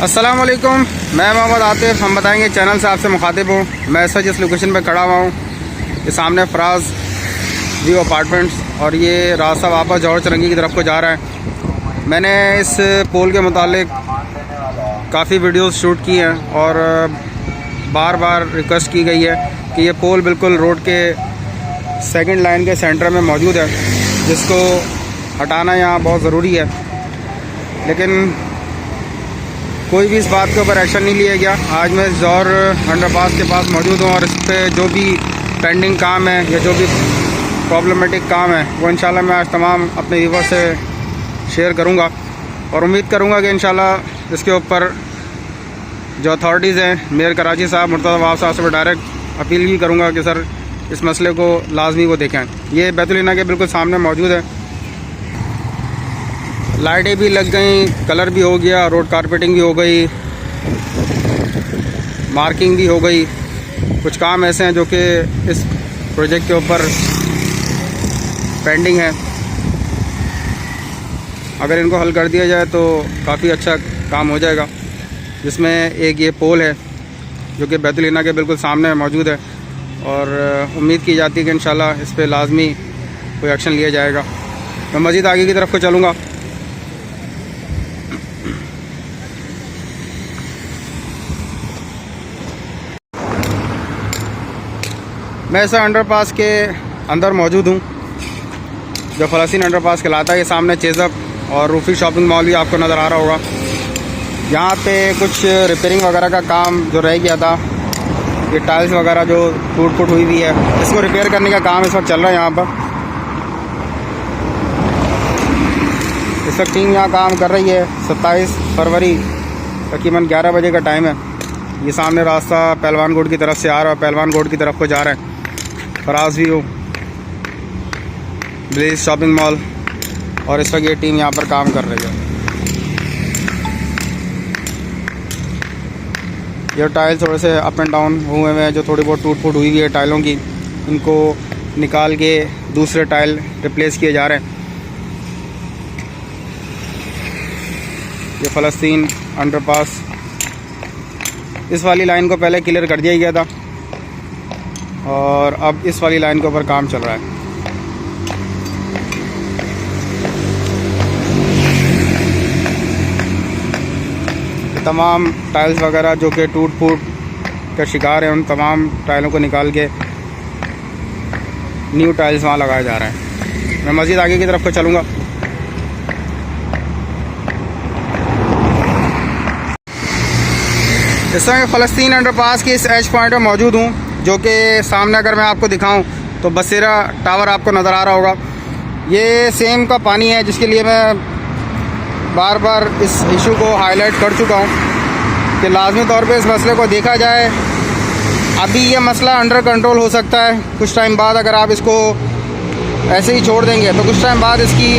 अस्सलाम वालेकुम, मैं मोहम्मद आतिफ। हम बताएंगे चैनल से आपसे मुखातिब हूँ। मैं सर जिस लोकेशन पे खड़ा हुआ हूँ, ये सामने फराज व्यू अपार्टमेंट्स और ये रास्ता वापस जौहर चरंगी की तरफ को जा रहा है। मैंने इस पोल के मुतालिक काफ़ी वीडियोस शूट की हैं और बार बार रिक्वेस्ट की गई है कि ये पोल बिल्कुल रोड के सेकंड लाइन के सेंटर में मौजूद है, जिसको हटाना यहाँ बहुत ज़रूरी है। लेकिन कोई भी इस बात के ऊपर एक्शन नहीं लिया गया। आज मैं जौहर अंडरपास के पास मौजूद हूँ और इस पर जो भी पेंडिंग काम है या जो भी प्रॉब्लमेटिक काम है वो इंशाल्लाह मैं आज तमाम अपने व्यूअर्स से शेयर करूँगा और उम्मीद करूँगा कि इंशाल्लाह इसके ऊपर जो अथॉरिटीज़ हैं, मेयर कराची साहब, मुर्तज़ा नवाब साहब से डायरेक्ट अपील भी करूँगा कि सर इस मसले को लाजमी वो देखें। ये बैतुल हिना के बिल्कुल सामने मौजूद है। लाइटें भी लग गई, कलर भी हो गया, रोड कारपेटिंग भी हो गई, मार्किंग भी हो गई। कुछ काम ऐसे हैं जो कि इस प्रोजेक्ट के ऊपर पेंडिंग है। अगर इनको हल कर दिया जाए तो काफ़ी अच्छा काम हो जाएगा। जिसमें एक ये पोल है जो कि बैतुल हिना के बिल्कुल सामने मौजूद है और उम्मीद की जाती है कि इंशाल्लाह इस पर लाजमी कोई एक्शन लिया जाएगा। मैं मज़ीद आगे की तरफ को चलूँगा। मैं इस अंडरपास के अंदर मौजूद हूँ जो फ़लस्तीन अंडरपास कहलाता है। ये सामने चेज़अप और रूफी शॉपिंग मॉल भी आपको नज़र आ रहा होगा। यहाँ पे कुछ रिपेयरिंग वगैरह का काम जो रह गया था, ये टाइल्स वगैरह जो टूट फूट हुई है, इसको रिपेयर करने का काम इस वक्त चल रहा है यहाँ पर। इस वक्त टीम यहाँ काम कर रही है। 27 फरवरी तकरीबन 11 बजे का टाइम है। ये सामने रास्ता पहलवान गोड की तरफ से आ रहा है, पहलवान गोड की तरफ को जा रहा है। Faraz View, Blaze shopping mall और इस वक्त ये टीम यहाँ पर काम कर रही है। ये टाइल थोड़े से अप एंड डाउन हुए हैं, जो थोड़ी बहुत टूट फूट हुई है टाइलों की, इनको निकाल के दूसरे टाइल रिप्लेस किए जा रहे हैं। ये फ़लस्तीन अंडरपास, इस वाली लाइन को पहले क्लियर कर दिया गया था और अब इस वाली लाइन के ऊपर काम चल रहा है। तमाम टाइल्स वगैरह जो कि टूट फूट का शिकार है, उन तमाम टाइलों को निकाल के न्यू टाइल्स वहाँ लगाया जा रहा है। मैं मज़ीद आगे की तरफ को चलूँगा। इस समय फ़लस्तीन अंडरपास की इस एज पॉइंट पर मौजूद हूँ, जो कि सामने अगर मैं आपको दिखाऊं तो बसेरा टावर आपको नज़र आ रहा होगा। ये सेम का पानी है, जिसके लिए मैं बार बार इस इशू को हाईलाइट कर चुका हूँ कि लाजमी तौर पे इस मसले को देखा जाए। अभी ये मसला अंडर कंट्रोल हो सकता है। कुछ टाइम बाद अगर आप इसको ऐसे ही छोड़ देंगे तो कुछ टाइम बाद इसकी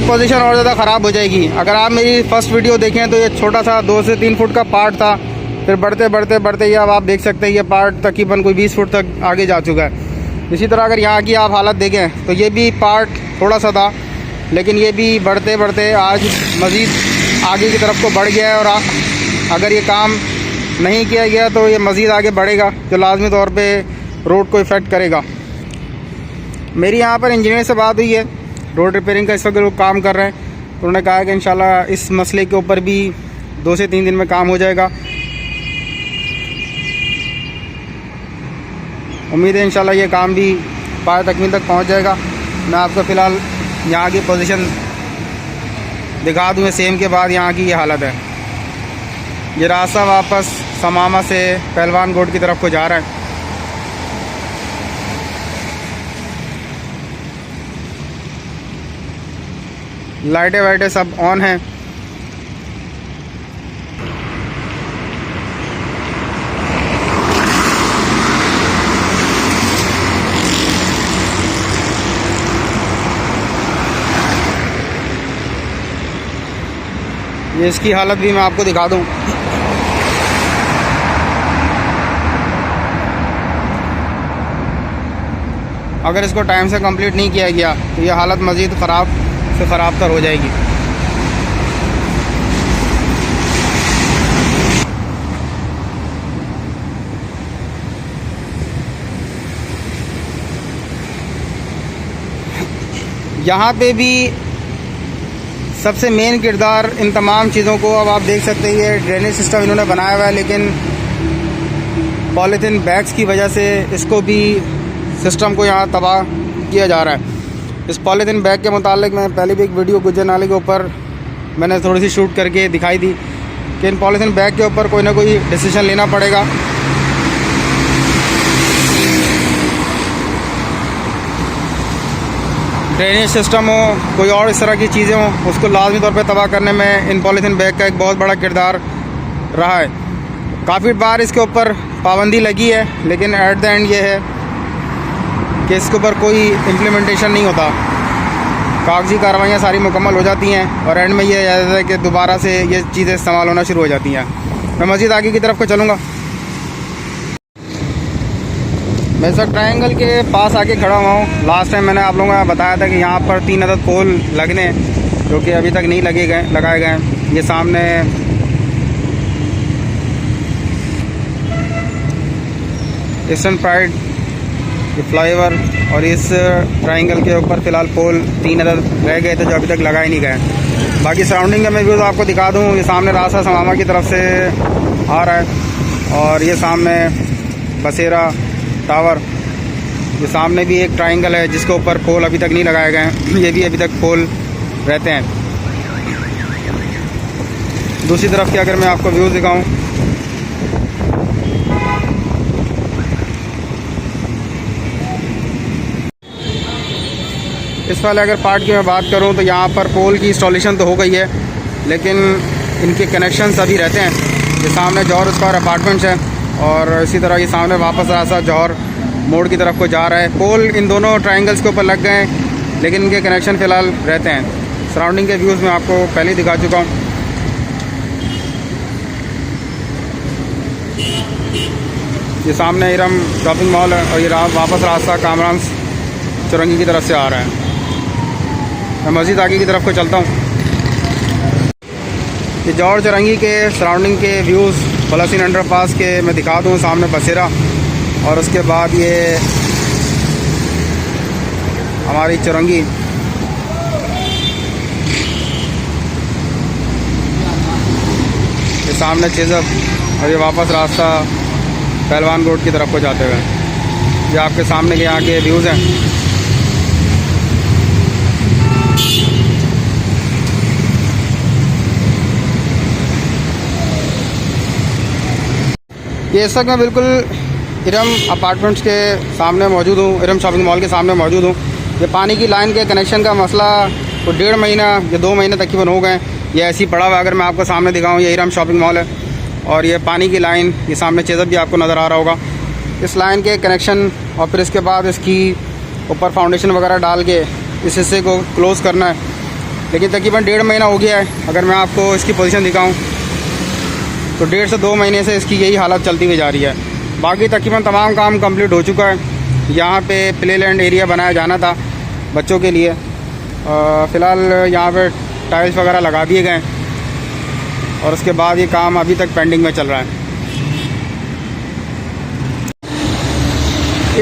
पोजीशन और ज़्यादा ख़राब हो जाएगी। अगर आप मेरी फ़र्स्ट वीडियो देखें तो ये छोटा सा 2 से 3 फुट का पार्ट था, फिर बढ़ते ये अब आप देख सकते हैं ये पार्ट तकरीबन कोई 20 फुट तक आगे जा चुका है। इसी तरह अगर यहाँ की आप हालत देखें तो ये भी पार्ट थोड़ा सा था, लेकिन ये भी बढ़ते आज मज़ीद आगे की तरफ को बढ़ गया है। और अगर ये काम नहीं किया गया तो ये मज़ीद आगे बढ़ेगा, जो लाजमी तौर पर रोड को इफ़ेक्ट करेगा। मेरी यहाँ पर इंजीनियर से बात हुई है, रोड रिपेयरिंग का इस वक्त लोग काम कर रहे हैं। तो उन्होंने कहा कि इंशाल्लाह इस मसले के ऊपर भी 2 से 3 दिन में काम हो जाएगा। उम्मीद है इंशाल्लाह ये काम भी पार तकमील तक पहुंच जाएगा। मैं आपको फ़िलहाल यहाँ की पोजीशन दिखा दूँ। सेम के बाद यहाँ की ये हालत है। ये रास्ता वापस समामा से पहलवान गोड की तरफ को जा रहा है। लाइटें वाइटें सब ऑन हैं। ये इसकी हालत भी मैं आपको दिखा दूं। अगर इसको टाइम से कंप्लीट नहीं किया गया तो ये हालत मज़ीद ख़राब से ख़राब तर हो जाएगी। यहाँ पे भी सबसे मेन किरदार इन तमाम चीज़ों को, अब आप देख सकते हैं ये ड्रेनेज सिस्टम इन्होंने बनाया हुआ है, लेकिन पॉलीथीन बैग्स की वजह से इसको भी सिस्टम को यहाँ तबाह किया जा रहा है। इस पॉलीथीन बैग के मुतालिक मैं पहले भी एक वीडियो गुजर नाले के ऊपर मैंने थोड़ी सी शूट करके दिखाई थी कि इन पॉलीथीन बैग के ऊपर कोई ना कोई डिसीजन लेना पड़ेगा। ड्रेनेज सिस्टम हो, कोई और इस तरह की चीज़ें हों, उसको लाजमी तौर पे तबाह करने में इन पॉलीथीन बैग का एक बहुत बड़ा किरदार रहा है। काफ़ी बार इसके ऊपर पाबंदी लगी है, लेकिन एट द एंड ये है कि इसके ऊपर कोई इम्प्लीमेंटेशन नहीं होता। कागजी कार्रवाइयाँ सारी मुकम्मल हो जाती हैं और एंड में ये आ जाता है कि दोबारा से ये चीज़ें इस्तेमाल होना शुरू हो जाती हैं। मैं मज़ीद आगे की तरफ को चलूँगा। मैं सर ट्रायंगल के पास आके खड़ा हुआ हूँ। लास्ट टाइम मैंने आप लोगों को बताया था कि यहाँ पर 3 अदद पोल लगने हैं, जो कि अभी तक नहीं लगाए गए हैं। ये सामने ईस्टर्न प्राइड, ये फ्लाईओवर और इस ट्रायंगल के ऊपर फ़िलहाल पोल 3 अदद रह गए थे जो अभी तक लगाए नहीं गए। बाकी सराउंडिंग का मैं व्यूज़ आपको दिखा दूँ। ये सामने रास्ता समामा की तरफ से आ रहा है और ये सामने बसेरा टावर, ये सामने भी एक ट्रायंगल है जिसके ऊपर पोल अभी तक नहीं लगाए गए हैं। ये भी अभी तक पोल रहते हैं। दूसरी तरफ के अगर मैं आपको व्यूज़ दिखाऊं, इस वाले अगर पार्ट की मैं बात करूं तो यहाँ पर पोल की इंस्टॉलेशन तो हो गई है, लेकिन इनके कनेक्शंस अभी रहते हैं। ये सामने जौहर स्क्वायर अपार्टमेंट्स है और इसी तरह ये सामने वापस रास्ता जौहर मोड़ की तरफ को जा रहा है। पोल इन दोनों ट्रायंगल्स के ऊपर लग गए हैं, लेकिन इनके कनेक्शन फ़िलहाल रहते हैं। सराउंडिंग के व्यूज़ मैं आपको पहले ही दिखा चुका हूँ। ये सामने इरम शॉपिंग मॉल है और ये वापस रास्ता कामरान चौरंगी की तरफ से आ रहा है। मैं मज़ीद आगे की तरफ को चलता हूँ। ये जौहर चौरंगी के सराउंडिंग के व्यूज़ पलासीन अंडरपास के मैं दिखा दूँ। सामने बसेरा और उसके बाद ये हमारी चौरंगी। ये सामने चेज़ब और ये वापस रास्ता पहलवान रोड की तरफ को जाते हुए। ये आपके सामने के यहाँ के व्यूज़ हैं। ये इस वक्त मैं बिल्कुल इरम अपार्टमेंट्स के सामने मौजूद हूँ, इरम शॉपिंग मॉल के सामने मौजूद हूँ। ये पानी की लाइन के कनेक्शन का मसला तो 1.5 महीना या 2 महीने तकरीबन हो गए। ये ऐसी पड़ा हुआ है। अगर मैं आपको सामने दिखाऊँ, ये इरम शॉपिंग मॉल है और ये पानी की लाइन, ये सामने चेज़ब भी आपको नज़र आ रहा होगा। इस लाइन के कनेक्शन और फिर इसके बाद इसकी ऊपर फाउंडेशन वगैरह डाल के इस हिस्से को क्लोज़ करना है, लेकिन तकरीबन 1.5 महीना हो गया है। अगर मैं आपको इसकी पोजीशन दिखाऊं तो 1.5 से 2 महीने से इसकी यही हालत चलती हुई जा रही है। बाकी तकरीबन तमाम काम कंप्लीट हो चुका है। यहाँ पे प्ले लैंड एरिया बनाया जाना था बच्चों के लिए। फ़िलहाल यहाँ पे टाइल्स वगैरह लगा दिए गए और उसके बाद ये काम अभी तक पेंडिंग में चल रहा है।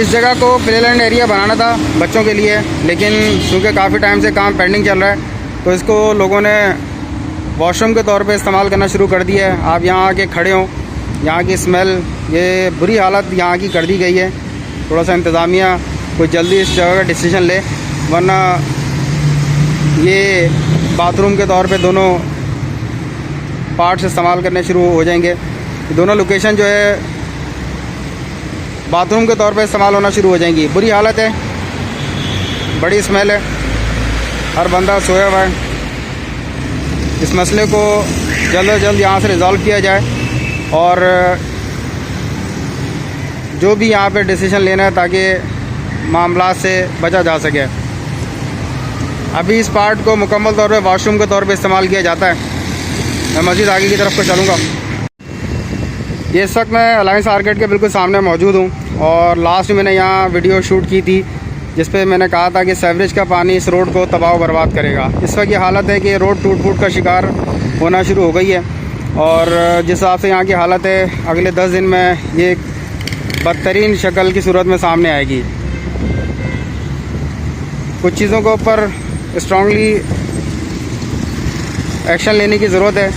इस जगह को प्ले लैंड एरिया बनाना था बच्चों के लिए, लेकिन चूँकि काफ़ी टाइम से काम पेंडिंग चल रहा है तो इसको लोगों ने वॉशरूम के तौर पे इस्तेमाल करना शुरू कर दिया है। आप यहाँ आके खड़े हों, यहाँ की स्मेल, ये बुरी हालत यहाँ की कर दी गई है। थोड़ा सा इंतज़ामिया कोई जल्दी इस जगह का डिसीजन ले, वरना ये बाथरूम के तौर पे दोनों पार्ट्स इस्तेमाल करने शुरू हो जाएंगे। दोनों लोकेशन जो है बाथरूम के तौर पे इस्तेमाल होना शुरू हो जाएंगी। बुरी हालत है, बड़ी स्मेल है, हर बंदा सोया हुआ है। इस मसले को जल्द अज जल्द यहाँ से रिज़ॉल्व किया जाए और जो भी यहाँ पे डिसीजन लेना है ताकि मामला से बचा जा सके। अभी इस पार्ट को मुकम्मल तौर पे वॉशरूम के तौर पे इस्तेमाल किया जाता है। मैं मज़ीद आगे की तरफ को चलूँगा। ये इस वक्त मैं अलायंस आर्केड के बिल्कुल सामने मौजूद हूँ और लास्ट में मैंने यहाँ वीडियो शूट की थी जिस पे मैंने कहा था कि सीवरेज का पानी इस रोड को तबाह बर्बाद करेगा। इस वक्त ये हालत है कि रोड टूट फूट का शिकार होना शुरू हो गई है और जिस हिसाब से यहाँ की हालत है, अगले 10 दिन में ये बदतरीन शक्ल की सूरत में सामने आएगी। कुछ चीज़ों के ऊपर स्ट्रांगली एक्शन लेने की ज़रूरत है।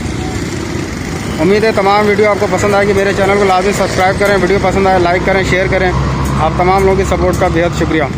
उम्मीद है तमाम वीडियो आपको पसंद आएगी। मेरे चैनल को लाजमी सब्सक्राइब करें, वीडियो पसंद आए लाइक करें, शेयर करें। आप तमाम लोगों की सपोर्ट का बेहद शुक्रिया।